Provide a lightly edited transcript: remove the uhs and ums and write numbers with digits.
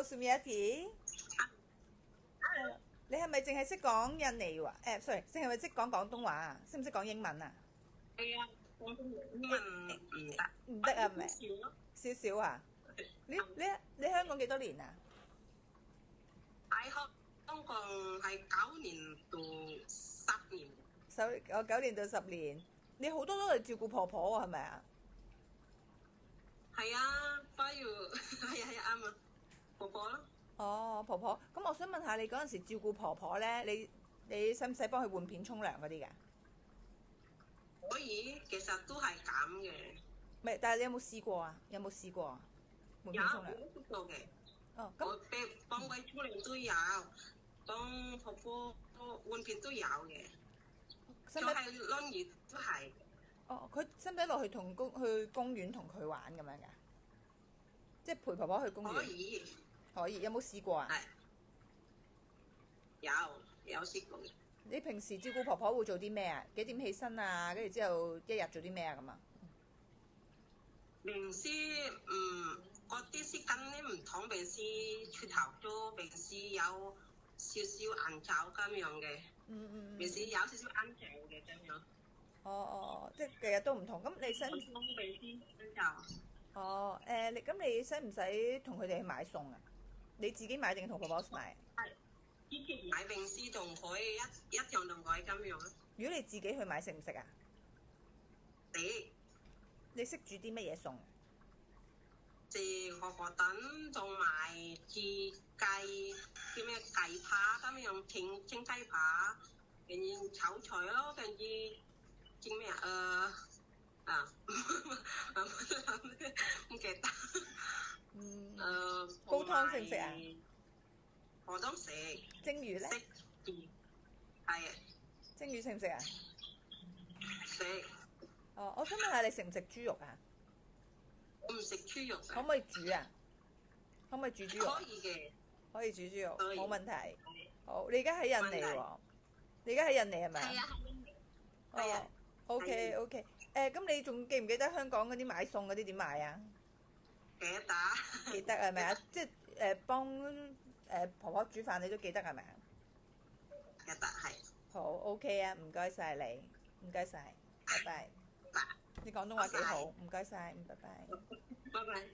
Hello，Sumiati。你係咪淨係識講印尼話？sorry，淨係咪識講廣東話啊？識唔識講英文啊？係啊，我中英文唔得，唔得啊，係咪？少咯。少少啊？你香港幾多年啊？喺香港係9年到10年。我9年到10年。你好多都係照顧婆婆喎，係咪啊？係啊，不如係啱啊，婆婆咯。哦，婆婆。咁我想問下你嗰陣時照顧婆婆呢，你使唔使幫佢換片沖涼嗰啲㗎？可以，其實都係咁嘅。唔係，但係你有冇試過啊？有冇試過啊？換有片沖涼？我都做嘅，哦，咁我幫佢沖涼都有，幫婆婆換片都有嘅，就使唔使？係輪椅都係。哦，佢使唔使落去去公園同佢玩咁樣㗎？即係陪婆婆去公園？可以，可以。有冇試過啊？係有有試過嘅。你平時照顧婆婆會做啲咩啊？幾點起身啊？跟住之後一日做啲咩啊？咁啊？平時嗰啲時間咧唔同，平時出頭做，平時有少少晏晝咁樣嘅，平時有少少晏晝嘅咁樣。哦，即係日日都唔同。咁你使唔？唔同平時晏晝。哦，你使唔使同佢哋去買餸啊？你自己買定同婆婆買？係之前買平時仲可以一樣同佢咁樣咯。如果你自己去買，食唔食啊？你你識煮啲乜嘢餸？即荷包蛋同埋煮雞叫咩雞扒咁樣，清雞扒，跟住炒菜咯，跟住叫咩唔記得。煲湯識唔識啊？我都食。蒸魚呢？識煮係啊，蒸魚識唔識啊？食。哦，我想問下你食唔食豬肉啊？我唔食豬肉嘅。可唔可以煮啊？可唔可以煮豬肉啊？可以嘅。可以煮豬肉，可以冇問題。好，你而家喺印尼喎？你而家喺印尼係咪啊？係啊，係印尼。係啊。哦，OK OK。咁你仲記唔記得香港嗰啲買餸嗰啲點買啊？記得。記得係咪啊？即係幫婆婆煮飯，你都記得係咪啊？記得係。好 OK 啊，唔該晒你，唔該晒，拜拜。拜你廣東話幾好，唔該晒，拜拜。拜拜。